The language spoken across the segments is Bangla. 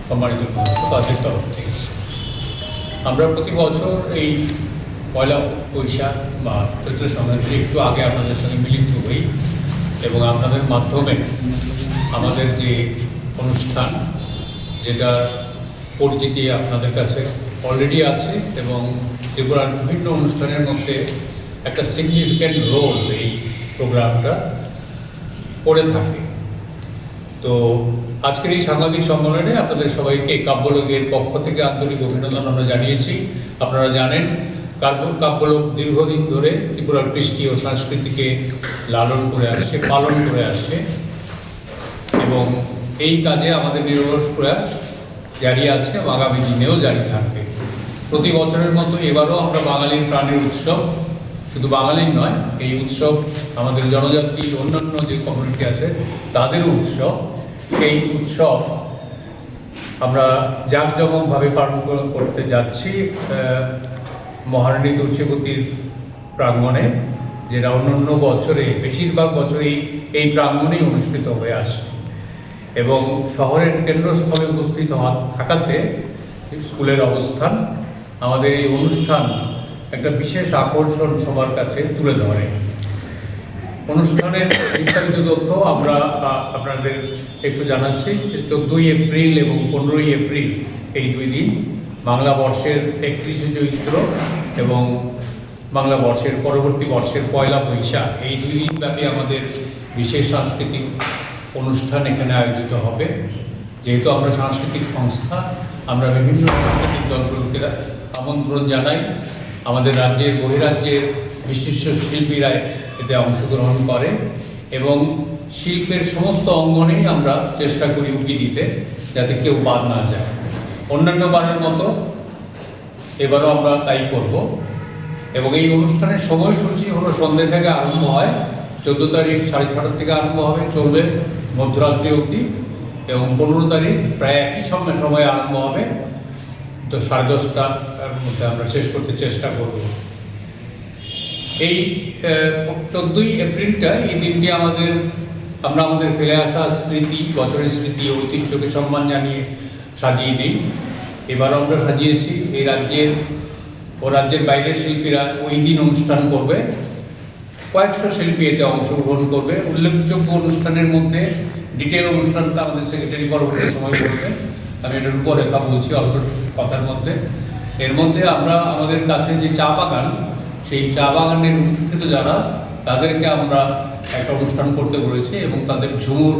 সম্মানিত তাদের তরফ থেকে। আমরা প্রতি বছর এই পয়লা বৈশাখ বা চৈত্র সংক্রান্তি একটু আগে আপনাদের সঙ্গে মিলিত হই এবং আপনাদের মাধ্যমে আমাদের যে অনুষ্ঠান, যেটার পরিচিতি আপনাদের কাছে অলরেডি আছে এবং ত্রিপুরার বিভিন্ন অনুষ্ঠানের মধ্যে একটা সিগনিফিক্যান্ট রোল এই প্রোগ্রামটা করে থাকে। তো আজকের এই সাংবাদিক সম্মেলনে আপনাদের সবাইকে কাব্যলোকের পক্ষ থেকে আন্তরিক অভিনন্দন আমরা জানিয়েছি। আপনারা জানেন কাব্যলোক দীর্ঘদিন ধরে ত্রিপুরার কৃষ্টি ও সংস্কৃতিকে লালন করে আসছে, পালন করে আসছে এবং এই কাজে আমাদের নিরলস প্রয়াস জারি আছে এবং আগামী দিনেও জারি থাকবে। প্রতি বছরের মতো এবারও আমরা বাঙালির প্রাণের উৎসব, শুধু বাঙালির নয়, এই উৎসব আমাদের জনজাতি অন্যান্য যে কমিউনিটি আছে তাদেরও উৎসব। সেই উৎসব আমরা জাঁকজমকভাবে পালন করতে যাচ্ছি মহারানী তুলসীবতীর প্রাঙ্গণে, যেটা অন্যান্য বছরে বেশিরভাগ বছরই এই প্রাঙ্গণেই অনুষ্ঠিত হয়ে আসে এবং শহরের কেন্দ্রস্থলে উপস্থিত থাকাতে স্কুলের অবস্থান আমাদের এই অনুষ্ঠান একটা বিশেষ আকর্ষণ সবার কাছে তুলে ধরে। অনুষ্ঠানের বিস্তারিত তথ্য আমরা আপনাদের একটু জানাচ্ছি। 14ই এপ্রিল এবং 15ই এপ্রিল এই দুই দিন বাংলা বর্ষের 31শে চৈত্র এবং বাংলা বর্ষের পরবর্তী বর্ষের পয়লা বৈশাখ, এই দুই দিন ব্যাপী আমাদের বিশেষ সাংস্কৃতিক অনুষ্ঠান এখানে আয়োজিত হবে। যেহেতু আমরা সাংস্কৃতিক সংস্থা, আমরা বিভিন্ন সাংস্কৃতিক দলগুলোকে আমন্ত্রণ জানাই। আমাদের রাজ্যের বহিরাজ্যের বিশিষ্ট শিল্পীরা এতে অংশগ্রহণ করে এবং শিল্পের সমস্ত অঙ্গনেই আমরা চেষ্টা করি উঁকি দিতে, যাতে কেউ বাদ না যায়। অন্যান্য বারের মতো এবারও আমরা তাই করব এবং এই অনুষ্ঠানের সময়সূচি হলো সন্ধ্যে থেকে আরম্ভ হয়, 14 তারিখ 6:30 থেকে আরম্ভ হবে, চলবে মধ্যরাত্রি অবধি এবং 15 তারিখ প্রায় একই সময়ে আরম্ভ হবে। তো 10:30টার মধ্যে আমরা শেষ করতে চেষ্টা করব। এই 14ই এপ্রিলটা, এই দিনটি আমরা আমাদের ফেলে আসা স্মৃতি, বছরের স্মৃতি, ঐতিহ্যকে সম্মান জানিয়ে সাজিয়ে দিই। এবারও আমরা সাজিয়েছি। এই রাজ্যের ও রাজ্যের বাইরের শিল্পীরা ওই দিন অনুষ্ঠান করবে, কয়েকশো শিল্পী এতে অংশগ্রহণ করবে। উল্লেখযোগ্য অনুষ্ঠানের মধ্যে ডিটেল অনুষ্ঠানটা আমাদের সেক্রেটারি পরবর্তী সময় করবে, আমি এটার রূপরেখা বলছি অল্প কথার মধ্যে। এর মধ্যে আমরা আমাদের কাছে যে চা বাগান, সেই চা বাগানের উৎকৃষ্ট যারা, তাদেরকে আমরা একটা অনুষ্ঠান করতে বলেছি এবং তাদের ঝুমুর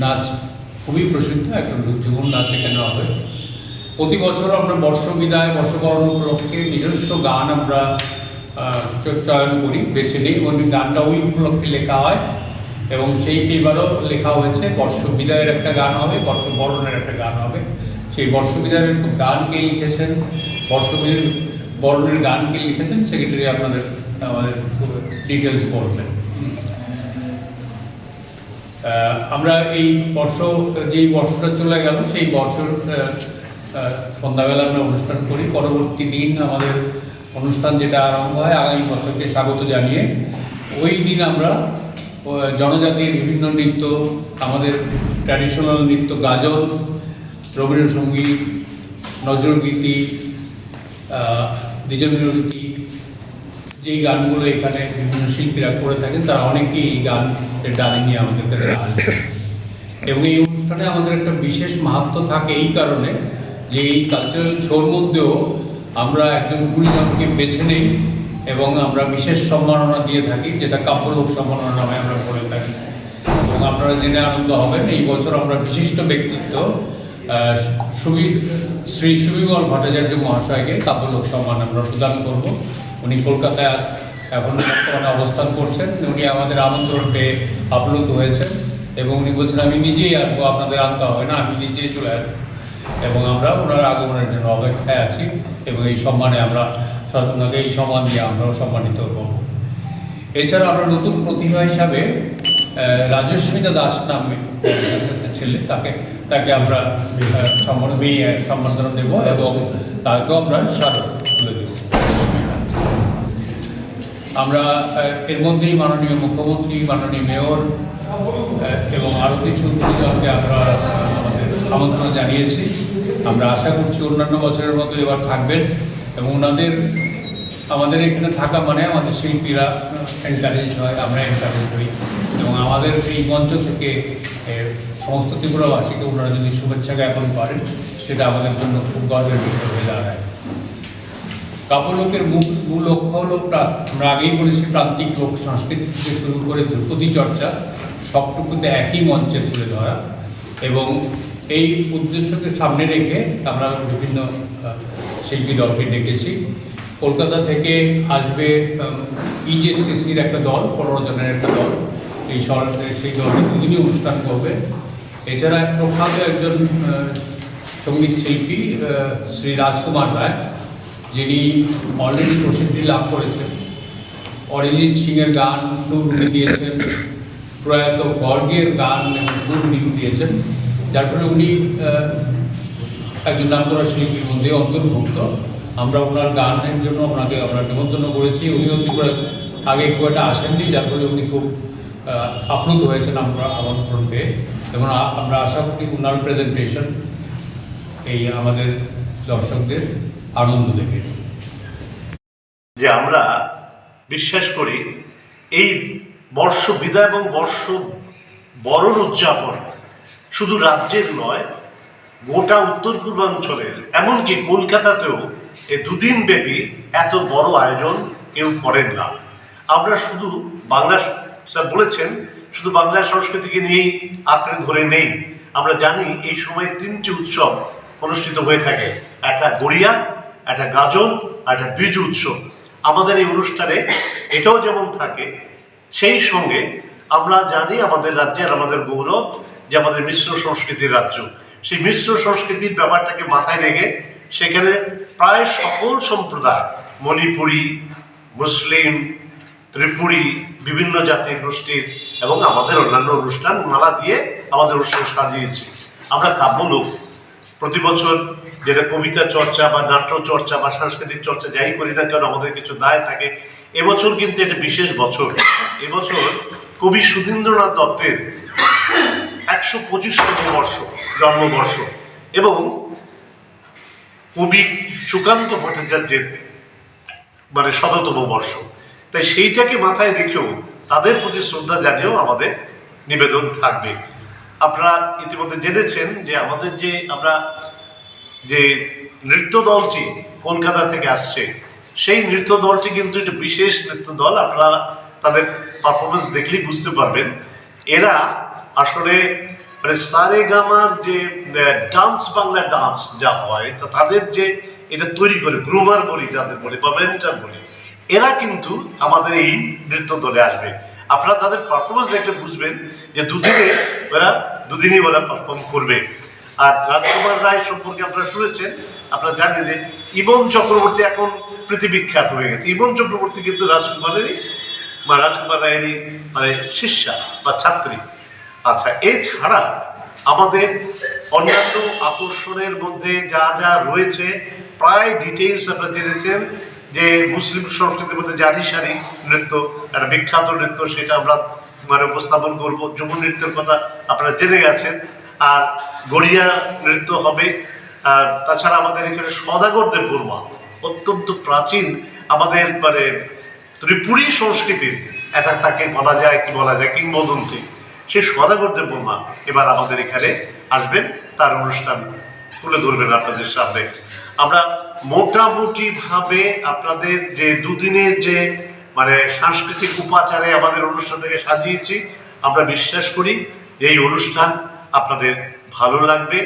নাচ খুবই প্রসিদ্ধ, একটা ঝুমুর নাচ এখানে হবে। প্রতি বছর আমরা বর্ষবিদায়, বর্ষবরণ উপলক্ষে নিজস্ব গান আমরা চয়ন করি, বেছে নিই এবং গানটা ওই উপলক্ষে লেখা হয় এবং এইবারও লেখা হয়েছে। বর্ষবিদায়ের একটা গান হবে, বর্ষবরণের একটা গান হবে। সেই বর্ষবিদায়ের গানকে লিখেছেন, বর্ষবরণের গানকে লিখেছেন সেক্রেটারি, আমাদের ডিটেলস বলবেন। আমরা এই যেই বর্ষটা চলে গেল, সেই বর্ষর সন্ধ্যাবেলা আমরা অনুষ্ঠান করি। পরবর্তী দিন আমাদের অনুষ্ঠান যেটা আরম্ভ হয় আগামী বছরকে স্বাগত জানিয়ে, ওই দিন আমরা জনজাতির বিভিন্ন নৃত্য, আমাদের ট্র্যাডিশনাল নৃত্য, গাজন, রবীন্দ্রসঙ্গীত, নজরুলগীতি, দ্বিজনীতি, যেই গানগুলো এখানে বিভিন্ন শিল্পীরা করে থাকেন, তারা অনেকেই এই গানের ডালি নিয়ে আমাদের কাছে আসবে এবং এই অনুষ্ঠানে আমাদের একটা বিশেষ মাহাত্ম্য থাকে এই কারণে যে এই কালচারাল শোর মধ্যেও আমরা একজন গুণীজনকে বেছে নেই এবং আমরা বিশেষ সম্মাননা দিয়ে থাকি, যেটা কাব্যলোক সম্মাননা নামে আমরা বলে থাকি। এবং আপনারা জেনে আনন্দ হবেন, এই বছর আমরা বিশিষ্ট ব্যক্তিত্ব শ্রী সুবিমল ভট্টাচার্য মহাশয়কে কাব্যলোক সম্মান আমরা প্রদান করব। উনি কলকাতায় এখন বর্তমানে অবস্থান করছেন। উনি আমাদের আমন্ত্রণ পেয়ে আপ্লুত হয়েছেন এবং উনি বলছেন, আমি নিজেই আসবো, আপনাদের আনতে হবে না, আমি নিজেই চলে আসবো। এবং আমরা ওনার আগমনের জন্য অপেক্ষায় আছি এবং এই সম্মানে ওনাকে এই সম্মান দিয়ে আমরাও সম্মানিত হব। এছাড়া আমরা নতুন প্রতিভা হিসাবে রাজস্মিতা দাস নামে ছেলে, তাকে আমরা সম্বর্ধনা দেব এবং তাকেও আমরা স্মারক তুলে দেব। আমরা এর মধ্যেই মাননীয় মুখ্যমন্ত্রী, মাননীয় মেয়র এবং আরও কিছু জনকে আমরা আমাদের আমন্ত্রণ জানিয়েছি। আমরা আশা করছি অন্যান্য বছরের মতো এবার থাকবেন এবং ওনাদের আমাদের এখানে থাকা মানে আমাদের শিল্পীরা এনকারেজ হয়, আমরা এনকারেজ হই এবং আমাদের এই মঞ্চ থেকে সমস্ত ত্রিপুরাবাসীকে ওনারা যদি শুভেচ্ছা জ্ঞাপন করেন সেটা আমাদের জন্য খুব গর্বের বিষয় হয়ে দাঁড়ায়। কাব্যলোকের মূল লক্ষ্য হলো আমরা আগেই বলেছি প্রান্তিক লোক সংস্কৃতি থেকে শুরু করে ধ্রুপদী চর্চা সবটুকুতে একই মঞ্চে তুলে ধরা এবং এই উদ্দেশ্যকে সামনে রেখে আমরা বিভিন্ন শিল্পী দলকে ডেকেছি। কলকাতা থেকে আসবে ইজেসিসির একটা দল, 15 জনের একটা দল, সেই দলটি দুদিনই অনুষ্ঠান করবে। এছাড়া প্রখ্যাত একজন সঙ্গীত শিল্পী শ্রী রাজকুমার রায়, যিনি অলরেডি প্রসিদ্ধি লাভ করেছেন, অরিজিৎ সিংয়ের গান সুর উনি দিয়েছেন, প্রয়াত গর্গের গান এবং সুর উনি দিয়েছেন, যার ফলে উনি একজন নামকরা শিল্পীর মধ্যে অন্তর্ভুক্ত। আমরা ওনার গানের জন্য ওনাকে আমরা নিমন্ত্রণ করেছি। উনিও ত্রিপুরা আগে খুব একটা আসেননি, যার ফলে উনি খুব আপ্লুত হয়েছেন আমরা আমন্ত্রণ পেয়ে এবং আমরা আশা করি ওনার প্রেজেন্টেশন এই আমাদের দর্শকদের আনন্দ দেবে। যে আমরা বিশ্বাস করি এই বর্ষ বিদায় এবং বর্ষ বরণ উদযাপন শুধু রাজ্যের নয়, গোটা উত্তর পূর্বাঞ্চলের, এমনকি কলকাতাতেও এই দুদিন ব্যাপী এত বড় আয়োজন কেউ করেন না। আমরা শুধু বাংলা, স্যার বলেছেন, শুধু বাংলা সংস্কৃতিকে নিয়েই আঁকড়ে ধরে নেই। আমরা জানি এই সময় 3টি উৎসব অনুষ্ঠিত হয়ে থাকে, একটা গড়িয়া, একটা গাজন আর একটা বীজ উৎসব। আমাদের এই অনুষ্ঠানে এটাও যেমন থাকে, সেই সঙ্গে আমরা জানি আমাদের রাজ্যের আমাদের গৌরব যে আমাদের মিশ্র সংস্কৃতির রাজ্য। সেই মিশ্র সংস্কৃতির ব্যাপারটাকে মাথায় রেখে সেখানে প্রায় সকল সম্প্রদায়, মণিপুরী, মুসলিম, ত্রিপুরী, বিভিন্ন জাতির গোষ্ঠীর এবং আমাদের অন্যান্য অনুষ্ঠান মালা দিয়ে আমাদের অনুষ্ঠান সাজিয়েছি। আমরা কাব্যলোক প্রতি বছর যেটা কবিতা চর্চা বা নাট্য চর্চা বা সাংস্কৃতিক চর্চা যাই করি না কেন আমাদের কিছু দায় থাকে। এবছর কিন্তু এটা বিশেষ বছর। এবছর কবি সুধীন্দ্রনাথ দত্তের 125তম বর্ষ জন্মবর্ষ এবং কবি সুকান্ত ভট্টাচার্যের 100তম বর্ষ। তাই সেইটাকে মাথায় রেখেও তাদের প্রতি শ্রদ্ধা জানিয়েও আমাদের নিবেদন থাকবে। আপনারা ইতিমধ্যে জেনেছেন যে আমাদের আমরা যে নৃত্য দলটি কলকাতা থেকে আসছে, সেই নৃত্য দলটি কিন্তু একটা বিশেষ নৃত্য দল। আপনারা তাদের পারফরমেন্স দেখলেই বুঝতে পারবেন। এরা আসলে সারেগামার যে ডান্স, বাংলা ডান্স যা হয়, তা তাদের যে এটা তৈরি করে গ্রুমার বলি যাদের বলি বা মেন্টার বলি, এরা কিন্তু আমাদের এই নৃত্য দলে আসবে। আপনারা তাদের পারফরমেন্স দেখলে বুঝবেন যে দুদিনই ওরা পারফর্ম করবে। আর রাজকুমার রায় সম্পর্কে আপনারা শুনেছেন, আপনারা জানেন যে ইবন চক্রবর্তী এখন পৃথিবীখ্যাত হয়ে গেছে। ইবন চক্রবর্তী কিন্তু রাজকুমার রায়েরই শিষ্যা বা ছাত্রী। আচ্ছা, এছাড়া আমাদের অন্যান্য আকর্ষণের মধ্যে যা যা রয়েছে প্রায় ডিটেইলস আপনারা জেনেছেন যে মুসলিম সংস্কৃতির মধ্যে জারিসারি নৃত্য, একটা বিখ্যাত নৃত্য, সেটা আমরা উপস্থাপন করব। যমুন নৃত্যের কথা আপনারা জেনে গেছেন। আর গড়িয়া নৃত্য হবে। আর তাছাড়া আমাদের এখানে সদাগরদের বর্মা, অত্যন্ত প্রাচীন আমাদের ত্রিপুরী সংস্কৃতির একটা তাকে বলা যায় কিংবদন্তি, সেই সদাগরদের বর্মা এবার আমাদের এখানে আসবেন, তার অনুষ্ঠান তুলে ধরবেন আপনাদের সামনে। আমরা মোটামুটিভাবে আপনাদের যে দুদিনের যে সাংস্কৃতিক উপাচারে আমাদের অনুষ্ঠানটাকে সাজিয়েছি, আমরা বিশ্বাস করি এই অনুষ্ঠান আপনাদের ভালো লাগবে।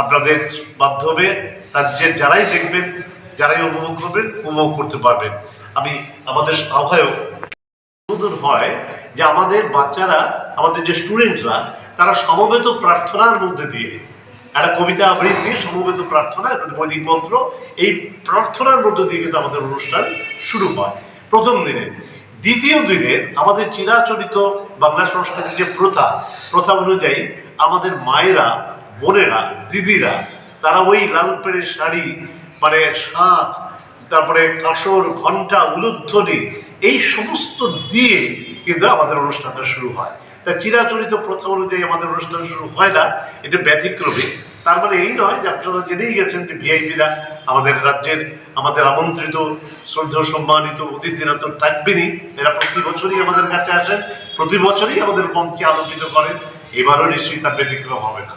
আপনাদের মাধ্যমে রাজ্যের যারাই দেখবেন, যারাই উপভোগ করবেন, উপভোগ করতে পারবেন। আমি আমাদের আহ্বায়ক অনুমোদন হয় যে আমাদের বাচ্চারা, আমাদের যে স্টুডেন্টরা, তারা সমবেত প্রার্থনার মধ্যে দিয়ে একটা কবিতা আবৃত্তি, সমবেত প্রার্থনা, বৈদিক মন্ত্র, এই প্রার্থনার মধ্য দিয়ে কিন্তু আমাদের অনুষ্ঠান শুরু হয় প্রথম দিনে। দ্বিতীয় দিনে আমাদের চিরাচরিত বাংলা সংস্কৃতির যে প্রথা অনুযায়ী আমাদের মায়েরা, বোনেরা, দিদিরা, তারা ওই লাল পেড়ের শাড়ি, শাঁখ, তারপরে কাঁসর, ঘণ্টা, উলুধ্বনি, এই সমস্ত দিয়ে কিন্তু আমাদের অনুষ্ঠানটা শুরু হয়। তা চিরাচরিত প্রথা অনুযায়ী আমাদের অনুষ্ঠান শুরু হয় না, এটা ব্যতিক্রমী। তার মানে এই নয় যে আপনারা জেনেই গেছেন যে ভিআইপিরা আমাদের রাজ্যের, আমাদের আমন্ত্রিত শ্রদ্ধেয় সম্মানিত অতিথিরা তো থাকবেনই। এরা প্রতি বছরই আমাদের কাছে আসেন, প্রতি বছরই আমাদের মঞ্চে আলোকিত করেন। এবারও নিশ্চয়ই তার ব্যতিক্রম হবে না।